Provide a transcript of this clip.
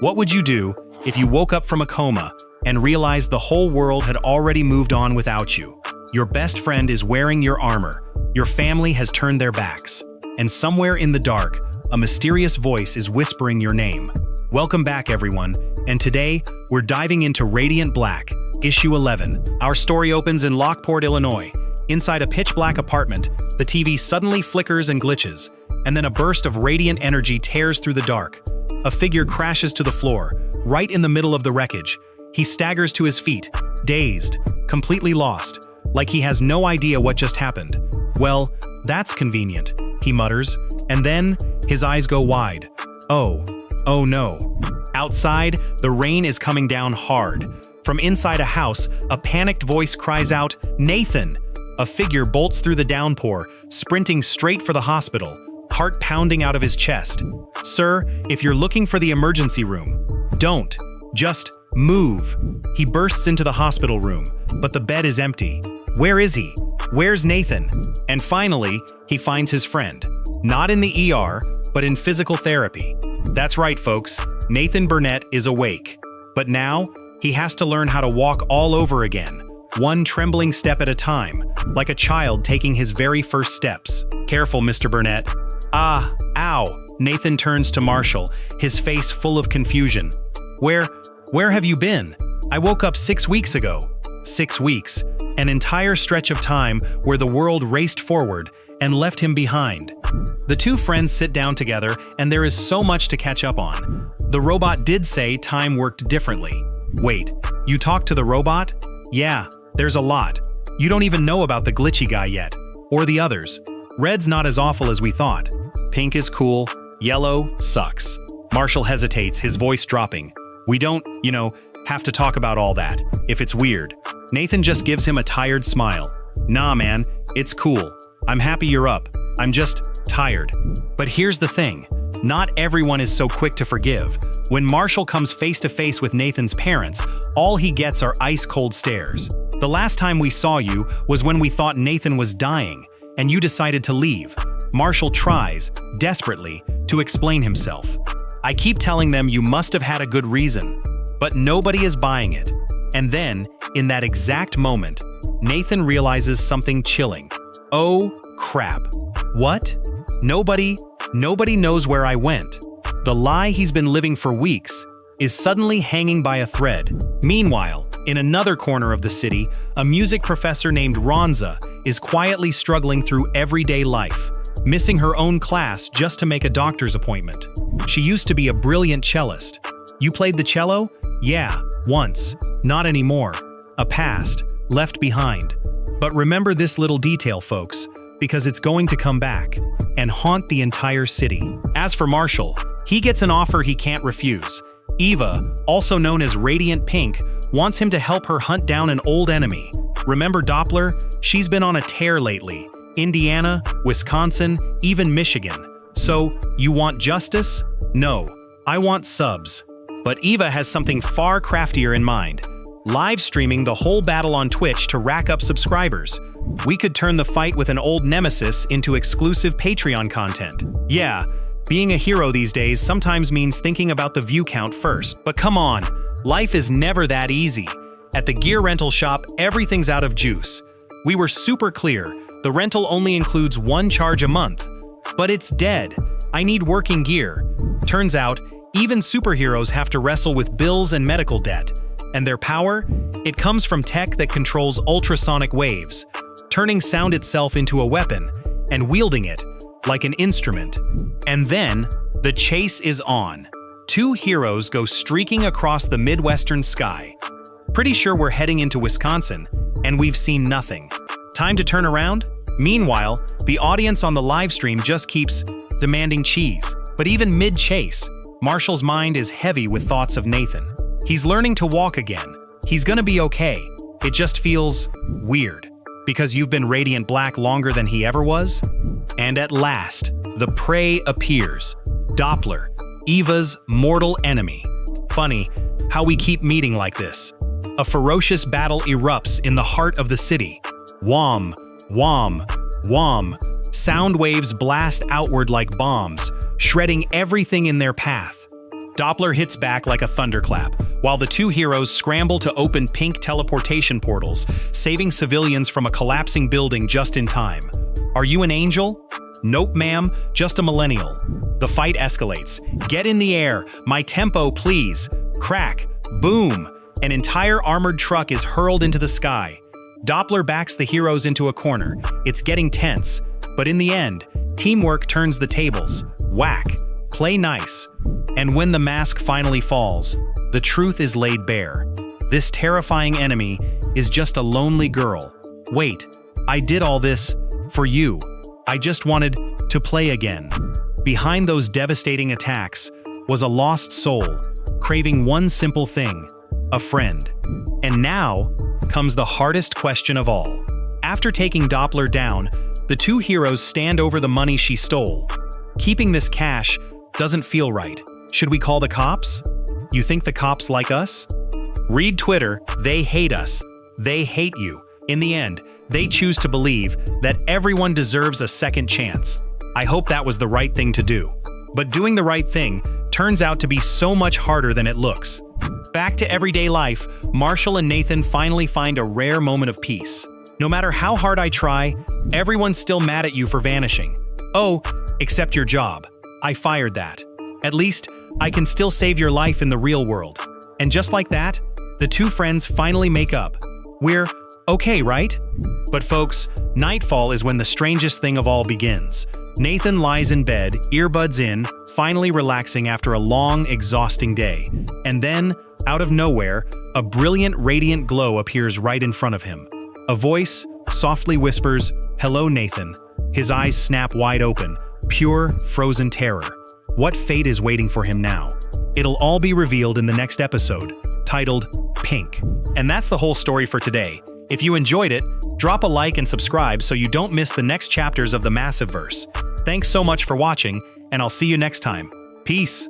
What would you do if you woke up from a coma and realized the whole world had already moved on without you? Your best friend is wearing your armor, your family has turned their backs, and somewhere in the dark, a mysterious voice is whispering your name. Welcome back, everyone, and today, we're diving into Radiant Black, Issue 11. Our story opens in Lockport, Illinois. Inside a pitch-black apartment, the TV suddenly flickers and glitches, and then a burst of radiant energy tears through the dark. A figure crashes to the floor, right in the middle of the wreckage. He staggers to his feet, dazed, completely lost, like he has no idea what just happened. Well, that's convenient, he mutters, and then his eyes go wide. Oh no. Outside, the rain is coming down hard. From inside a house, a panicked voice cries out, "Nathan!" A figure bolts through the downpour, sprinting straight for the hospital, heart pounding out of his chest. "Sir, if you're looking for the emergency room, don't. Just move." He bursts into the hospital room, but the bed is empty. Where is he? Where's Nathan? And finally, he finds his friend. Not in the ER, but in physical therapy. That's right, folks. Nathan Burnett is awake. But now, he has to learn how to walk all over again, one trembling step at a time, like a child taking his very first steps. "Careful, Mr. Burnett." "Ah, ow." Nathan turns to Marshall, his face full of confusion. Where have you been? I woke up 6 weeks ago." 6 weeks, an entire stretch of time where the world raced forward and left him behind. The two friends sit down together, and there is so much to catch up on. The robot did say time worked differently. Wait, you talked to the robot? Yeah, there's a lot. You don't even know about the glitchy guy yet, or the others. Red's not as awful as we thought. Pink is cool, yellow sucks. Marshall hesitates, his voice dropping. We don't, have to talk about all that, if it's weird. Nathan just gives him a tired smile. Nah, man, it's cool. I'm happy you're up. I'm just tired. But here's the thing. Not everyone is so quick to forgive. When Marshall comes face to face with Nathan's parents, all he gets are ice-cold stares. The last time we saw you was when we thought Nathan was dying, and you decided to leave. Marshall tries, desperately, to explain himself. I keep telling them you must have had a good reason, but nobody is buying it. And then, in that exact moment, Nathan realizes something chilling. Oh, crap. What? Nobody knows where I went. The lie he's been living for weeks is suddenly hanging by a thread. Meanwhile, in another corner of the city, a music professor named Ronza is quietly struggling through everyday life, missing her own class just to make a doctor's appointment. She used to be a brilliant cellist. You played the cello? Yeah, once. Not anymore. A past, left behind. But remember this little detail, folks, because it's going to come back and haunt the entire city. As for Marshall, he gets an offer he can't refuse. Eva, also known as Radiant Pink, wants him to help her hunt down an old enemy. Remember Doppler? She's been on a tear lately. Indiana, Wisconsin, even Michigan. So, you want justice? No, I want subs. But Eva has something far craftier in mind. Live streaming the whole battle on Twitch to rack up subscribers. We could turn the fight with an old nemesis into exclusive Patreon content. Yeah, being a hero these days sometimes means thinking about the view count first. But come on, life is never that easy. At the gear rental shop, everything's out of juice. We were super clear, the rental only includes one charge a month. But it's dead. I need working gear. Turns out, even superheroes have to wrestle with bills and medical debt. And their power? It comes from tech that controls ultrasonic waves, turning sound itself into a weapon, and wielding it like an instrument. And then, the chase is on. Two heroes go streaking across the Midwestern sky. Pretty sure we're heading into Wisconsin, and we've seen nothing. Time to turn around? Meanwhile, the audience on the live stream just keeps demanding cheese. But even mid-chase, Marshall's mind is heavy with thoughts of Nathan. He's learning to walk again. He's gonna be okay. It just feels weird. Because you've been Radiant Black longer than he ever was? And at last, the prey appears. Doppler, Eva's mortal enemy. Funny how we keep meeting like this. A ferocious battle erupts in the heart of the city. Wham, wham, wham. Sound waves blast outward like bombs, shredding everything in their path. Doppler hits back like a thunderclap, while the two heroes scramble to open pink teleportation portals, saving civilians from a collapsing building just in time. Are you an angel? Nope, ma'am, just a millennial. The fight escalates. Get in the air, my tempo, please. Crack, boom, an entire armored truck is hurled into the sky. Doppler backs the heroes into a corner. It's getting tense, but in the end, teamwork turns the tables. Whack, play nice. And when the mask finally falls, the truth is laid bare. This terrifying enemy is just a lonely girl. Wait, I did all this for you. I just wanted to play again. Behind those devastating attacks was a lost soul, craving one simple thing, a friend. And now comes the hardest question of all. After taking Doppler down, the two heroes stand over the money she stole. Keeping this cash doesn't feel right. Should we call the cops? You think the cops like us? Read Twitter, they hate us. They hate you. In the end, they choose to believe that everyone deserves a second chance. I hope that was the right thing to do. But doing the right thing turns out to be so much harder than it looks. Back to everyday life, Marshall and Nathan finally find a rare moment of peace. No matter how hard I try, everyone's still mad at you for vanishing. Oh, except your job. I fired that. At least, I can still save your life in the real world. And just like that, the two friends finally make up. We're okay, right? But folks, nightfall is when the strangest thing of all begins. Nathan lies in bed, earbuds in, finally relaxing after a long, exhausting day. And then, out of nowhere, a brilliant, radiant glow appears right in front of him. A voice softly whispers, "Hello, Nathan." His eyes snap wide open, pure, frozen terror. What fate is waiting for him now? It'll all be revealed in the next episode, titled Pink. And that's the whole story for today. If you enjoyed it, drop a like and subscribe so you don't miss the next chapters of the Massive Verse. Thanks so much for watching, and I'll see you next time. Peace!